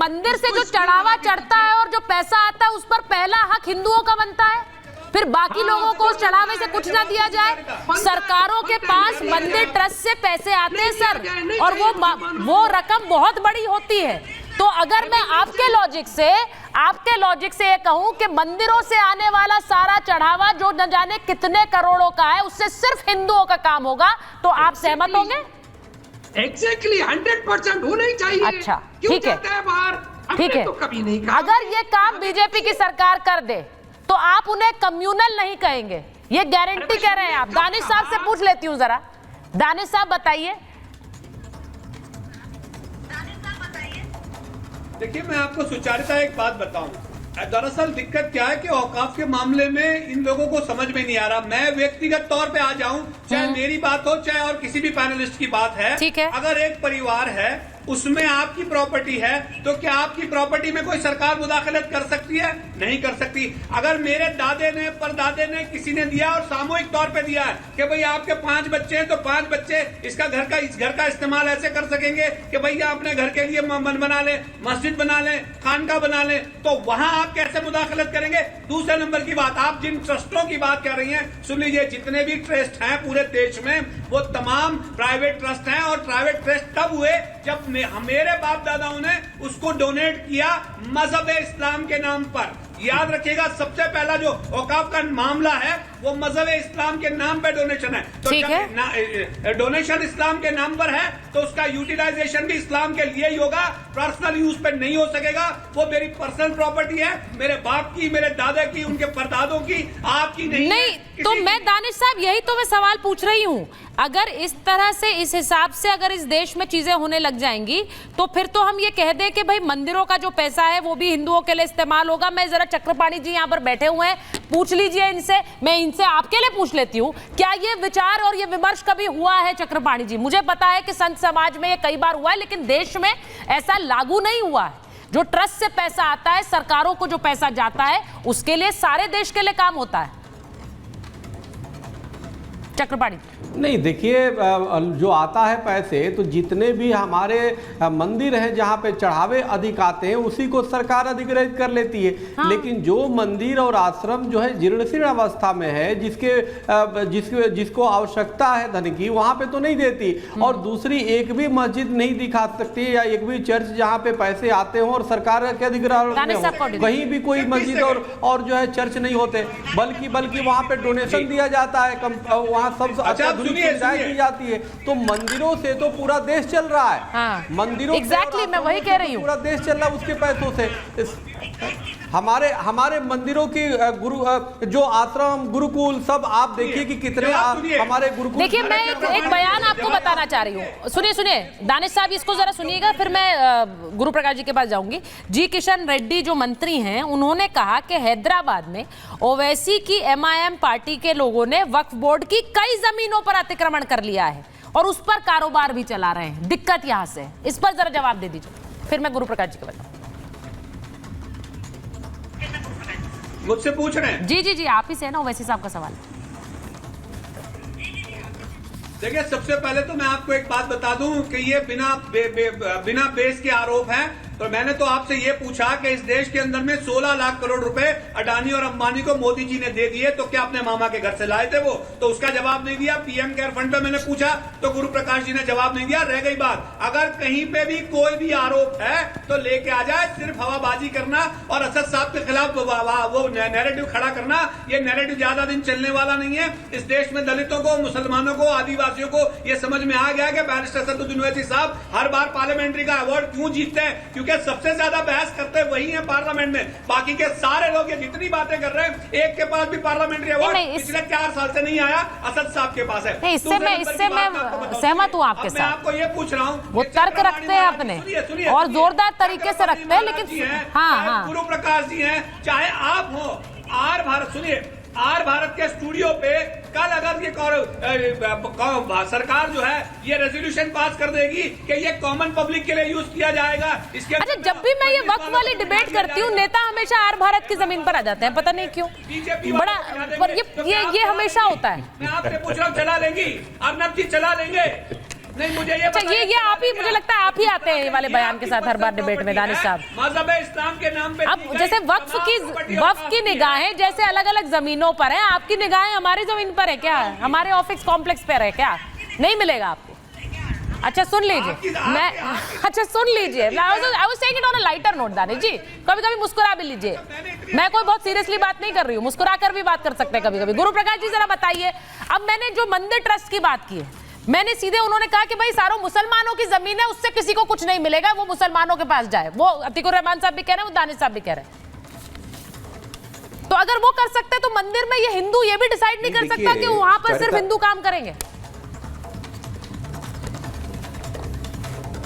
मंदिर से जो चढ़ावा चढ़ता है और जो पैसा आता है उस पर पहला हक हिंदुओं का बनता है, फिर बाकी लोगों को उस चढ़ावे से कुछ ना दिया जाए। सरकारों के पास मंदिर ट्रस्ट से पैसे आते हैं सर, और वो रकम बहुत बड़ी होती है। तो अगर मैं आपके लॉजिक से ये कहूं कि मंदिरों से आने वाला सारा चढ़ावा जो न जाने कितने करोड़ों का है उससे सिर्फ हिंदुओं का काम होगा, तो आप सहमत होंगे? एग्जैक्टली 100% होना ही चाहिए। अच्छा, ठीक है, ठीक है। तो कभी नहीं कहा। अगर ये काम बीजेपी की सरकार कर दे तो आप उन्हें कम्युनल नहीं कहेंगे, ये गारंटी कह रहे हैं आप? दानिश साहब से पूछ लेती हूँ जरा। दानिश साहब बताइए। देखिए, मैं आपको सुचारुता एक बात बताऊं। दरअसल दिक्कत क्या है कि औकाफ के मामले में इन लोगों को समझ में नहीं आ रहा। मैं व्यक्तिगत तौर पे आ जाऊं, चाहे मेरी बात हो चाहे और किसी भी पैनलिस्ट की बात है, ठीक है। अगर एक परिवार है उसमें आपकी प्रॉपर्टी है तो क्या आपकी प्रॉपर्टी में कोई सरकार मुदाखलत कर सकती है? नहीं कर सकती। अगर मेरे दादे ने परदादे ने किसी ने दिया और सामूहिक तौर पे दिया है कि भाई आपके 5 बच्चे हैं तो 5 बच्चे इस घर का इस्तेमाल ऐसे कर सकेंगे कि भैया अपने घर के लिए मन बना ले, मस्जिद बना ले, खानका बना ले, तो वहां आप कैसे मुदाखलत करेंगे? दूसरे नंबर की बात, आप जिन ट्रस्टों की बात कर रही हैं, सुन लीजिए, जितने भी ट्रस्ट हैं पूरे देश में वो तमाम प्राइवेट ट्रस्ट हैं, और प्राइवेट ट्रस्ट तब हुए जब मेरे बाप दादाओं ने उसको डोनेट किया मजहब इस्लाम के नाम पर। याद रखिएगा, सबसे पहला जो औकाफ का मामला है वो मजहब इस्लाम के नाम पे डोनेशन है। तो जब डोनेशन इस्लाम के नाम पर है तो उसका यूटिलाइजेशन भी इस्लाम के लिए ही होगा, पर्सनल यूज पे नहीं हो सकेगा। वो मेरी पर्सनल प्रॉपर्टी है, मेरे बाप की, मेरे दादा की, उनके परदादों की, आपकी नहीं। तो मैं दानिश साहब यही तो मैं सवाल पूछ रही हूँ। अगर इस तरह से, इस हिसाब से अगर इस देश में चीजें होने लग जाएंगी तो फिर तो हम ये कह दें कि भाई मंदिरों का जो पैसा है वो भी हिंदुओं के लिए इस्तेमाल होगा। मैं जरा चक्रपाणी जी यहाँ पर बैठे हुए हैं, पूछ लीजिए इनसे, मैं इनसे आपके लिए पूछ लेती हूँ, क्या ये विचार और ये विमर्श कभी हुआ है चक्रपाणी जी? मुझे पता है कि संत समाज में ये कई बार हुआ है, लेकिन देश में ऐसा लागू नहीं हुआ है। जो ट्रस्ट से पैसा आता है, सरकारों को जो पैसा जाता है, उसके लिए सारे देश के लिए काम होता है। चक्रपाणी नहीं, देखिए, जो आता है पैसे तो जितने भी हमारे मंदिर हैं जहाँ पे चढ़ावे अधिक आते हैं उसी को सरकार अधिग्रहित कर लेती है। हाँ। लेकिन जो मंदिर और आश्रम जो है जीर्ण अवस्था में है, जिसको आवश्यकता है धन की, वहाँ पे तो नहीं देती। और दूसरी एक भी मस्जिद नहीं दिखा सकती या एक भी चर्च जहाँ पे पैसे आते हो और सरकार के अधिग्रहण में हो, कहीं भी कोई मस्जिद और जो है चर्च नहीं होते, बल्कि वहाँ पे डोनेशन दिया जाता है, वहाँ सब सुविधाएं दी जाती है। तो मंदिरों से तो पूरा देश चल रहा है। हाँ। मंदिरों एग्जैक्टली मैं वही कह रही हूँ, पूरा देश चल रहा है उसके पैसों से। हमारे मंदिरों की जो आश्रम, गुरुकुल, सब आप देखिए कि कितने हमारे गुरुकुल। देखिए, मैं एक बयान आपको बताना चाह रही हूँ। सुनिए दानिश साहब, इसको जरा सुनिएगा, फिर मैं गुरु प्रकाश जी के पास जाऊंगी। जी किशन रेड्डी जो मंत्री हैं, उन्होंने कहा कि हैदराबाद में ओवैसी की MIM पार्टी के लोगों ने वक्फ बोर्ड की कई जमीनों पर अतिक्रमण कर लिया है और उस पर कारोबार भी चला रहे हैं। दिक्कत यहाँ से, इस पर जरा जवाब दे दीजिए, फिर मैं गुरु प्रकाश जी के पास। मुझसे पूछ रहे हैं? जी, आप ही से है ना ओवैसी साहब का सवाल। देखिए, सबसे पहले तो मैं आपको एक बात बता दूं कि ये बिना बेस के आरोप हैं। तो मैंने तो आपसे ये पूछा कि इस देश के अंदर में 16 लाख करोड़ रुपए अडानी और अंबानी को मोदी जी ने दे दिए, तो क्या अपने मामा के घर से लाए थे वो? तो उसका जवाब नहीं दिया। PM केयर फंड पे मैंने पूछा तो गुरु प्रकाश जी ने जवाब नहीं दिया। रह गई बात, अगर कहीं पे भी कोई भी आरोप है तो लेके आ जाए। सिर्फ हवाबाजी करना और असद साहब के खिलाफ वो नैरेटिव खड़ा करना, ये नैरेटिव ज्यादा दिन चलने वाला नहीं है। इस देश में दलितों को, मुसलमानों को, आदिवासियों को ये समझ में आ गया कि बैरिस्टर असदुद्दीन ओवैसी साहब हर बार पार्लियामेंट्री का अवार्ड क्यों जीतते हैं, क्योंकि सबसे ज्यादा बहस करते वही हैं पार्लियामेंट में। बाकी के सारे लोग ये जितनी बातें कर रहे हैं, एक के पास भी पार्लियामेंट्री अवार्ड पिछले 4 साल से नहीं आया, असद साहब के पास है। इससे मैं सहमत हूँ आपके साथ। मैं आपको ये पूछ रहा हूँ, वो तर्क रखते हैं अपने और जोरदार तरीके से रखते हैं, लेकिन हाँ, गुरु प्रकाश जी हैं, चाहे आप हो, आर भारत, सुनिए, आर भारत के स्टूडियो पे कल अगर ये सरकार जो है ये रेजोल्यूशन पास कर देगी कि ये कॉमन पब्लिक के लिए यूज किया जाएगा, इसके अच्छा, जब भी मैं ये वक्त वाली डिबेट करती हूँ, नेता हमेशा आर भारत की जमीन पर आ जाते हैं, पता नहीं क्यों। बड़ा पर ये हमेशा होता है। मैं आपसे पूछ रहा हूँ, चला लेंगी? अर्नब जी चला लेंगे? नहीं, मुझे अच्छा, बताइए, ये आप ही, मुझे लगता है आप ही आते हैं ये वाले बयान के साथ हर बार डिबेट में, दानिश साहब। मजहब इस्लाम के नाम पे अब जैसे वक्फ की निगाहें जैसे अलग अलग जमीनों पर हैं, आपकी निगाहें हमारी जमीन पर है क्या? हमारे ऑफिस कॉम्प्लेक्स पर है क्या? नहीं मिलेगा आपको। अच्छा सुन लीजिए, अच्छा सुन लीजिए, I was saying it on a lighter note Danish ji, कभी कभी मुस्कुरा भी लीजिए। मैं कोई बहुत सीरियसली बात नहीं कर रही हूँ, मुस्कुरा कर भी बात कर सकते हैं कभी कभी। गुरु प्रकाश जी जरा बताइए, अब मैंने जो मंदिर ट्रस्ट की बात की है, मैंने सीधे, उन्होंने कहा कि भाई सारों मुसलमानों की जमीन है, उससे किसी को कुछ नहीं मिलेगा, वो मुसलमानों के पास जाए। वो अतीकुर रहमान साहब भी कह रहे हैं, वो दानिश साहब भी कह रहे हैं। तो अगर वो कर सकते तो मंदिर में ये हिंदू ये भी डिसाइड नहीं कर सकता कि वहां पर सिर्फ हिंदू काम करेंगे।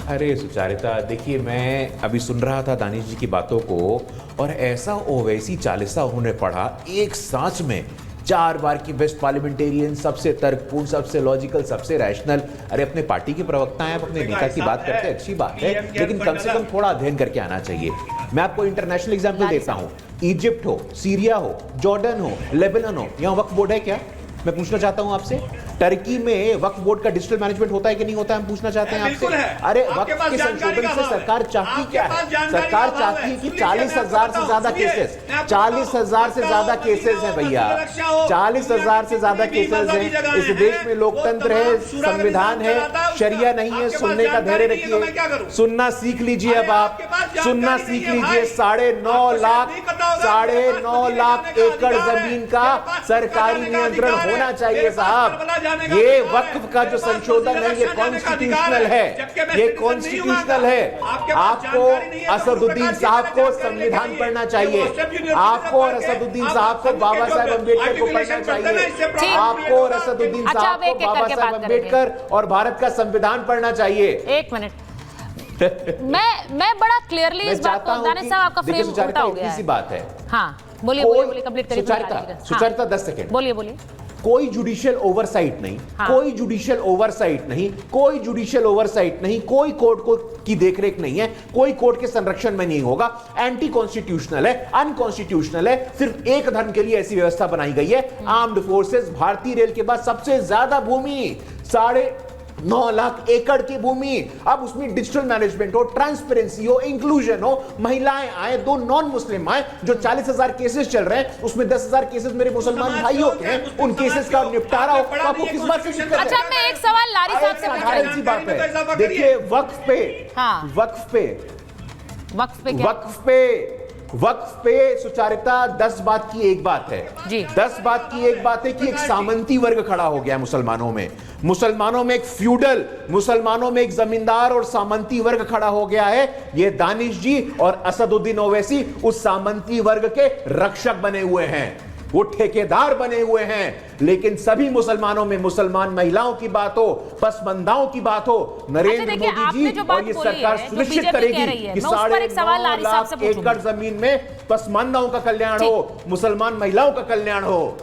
अरे सुचारिता, देखिए मैं अभी सुन रहा था दानिश जी की बातों को, और ऐसा ओवैसी चालीसा उन्होंने पढ़ा एक सांस में 4 बार की बेस्ट पार्लियामेंटेरियन, सबसे तर्कपूर्ण, सबसे लॉजिकल, सबसे रैशनल। अरे अपने पार्टी के प्रवक्ता हैं, आप अपने नेता की बात करते हैं, अच्छी बात है, लेकिन कम से कम थोड़ा अध्ययन करके आना चाहिए। मैं आपको इंटरनेशनल एग्जाम्पल देता हूँ, इजिप्ट हो, सीरिया हो, जॉर्डन हो, लेबनान हो, यहाँ वक्फ बोर्ड है क्या? मैं पूछना चाहता हूं आपसे। टर्की में वक्फ बोर्ड का डिजिटल मैनेजमेंट होता है कि नहीं होता है, हम पूछना चाहते हैं आपसे। अरे वक्फ के संशोधन से सरकार चाहती क्या है? सरकार चाहती है कि 40,000 से ज्यादा केसेस, 40,000 से ज्यादा केसेस हैं भैया, 40,000 से ज्यादा केसेस हैं। इस देश में लोकतंत्र है, संविधान है, शरिया नहीं है। सुनने का धैर्य रखिए, सुनना सीख लीजिए। अब आप सुनना सीख लीजिए। 9.5 लाख एकड़ जमीन का सरकारी नियंत्रण होना चाहिए साहब। ये वक्फ का जो संशोधन है ये कॉन्स्टिट्यूशनल है, ये कॉन्स्टिट्यूशनल है। आपको असदुद्दीन साहब को संविधान पढ़ना चाहिए, आपको और असदुद्दीन साहब को बाबा साहेब अम्बेडकर को पढ़ना चाहिए, आपको और असदुद्दीन साहब को बाबा साहेब अम्बेडकर और भारत का संविधान पढ़ना चाहिए। एक मिनट, मैं बड़ा क्लियरली इस बात को, दानिश साहब आपका फ्रेम उल्टा हो गया है। बात है। हाँ बोलिए बोलिए, कंप्लीट करिए। सुचरिता 10 सेकंड बोलिए बोलिए। कोई जुडिशियल ओवरसाइट नहीं, कोई जुडिशियल ओवरसाइट नहीं, कोई जुडिशियल ओवरसाइट नहीं, कोई कोर्ट को की देखरेख नहीं है, कोई कोर्ट के संरक्षण में नहीं होगा। एंटी कॉन्स्टिट्यूशनल है, अनकॉन्स्टिट्यूशनल है। सिर्फ एक धर्म के लिए ऐसी व्यवस्था बनाई गई है। आर्म्ड फोर्सेस, भारतीय रेल के बाद सबसे ज्यादा भूमि, 9.5 लाख एकड़ की भूमि। अब उसमें डिजिटल मैनेजमेंट हो, ट्रांसपेरेंसी हो, इंक्लूजन हो, महिलाएं आए, 2 नॉन मुस्लिम आए। जो 40,000 केसेस चल रहे हैं उसमें 10,000 केसेस मेरे मुसलमान भाइयों के हैं, उन केसेस का निपटारा हो। तो आपको किस बात से दिक्कत है? अच्छा मैं एक सवाल लारी साहब से पूछ रही हूं। बात है, देखिए वक्फ पे सुचारिता 10 बात की एक बात है जी। 10 बात की एक बात है कि एक सामंती वर्ग खड़ा हो गया है मुसलमानों में एक फ्यूडल, मुसलमानों में एक जमींदार और सामंती वर्ग खड़ा हो गया है। ये दानिश जी और असदुद्दीन ओवैसी उस सामंती वर्ग के रक्षक बने हुए हैं, वो ठेकेदार बने हुए हैं। लेकिन सभी मुसलमानों में मुसलमान महिलाओं की बात हो, पसमंदाओं की बात हो, नरेंद्र मोदी जी और ये सरकार सुनिश्चित करेगी कि 9.5 लाख एकड़ जमीन में पसमंदाओं का कल्याण हो, मुसलमान महिलाओं का कल्याण हो।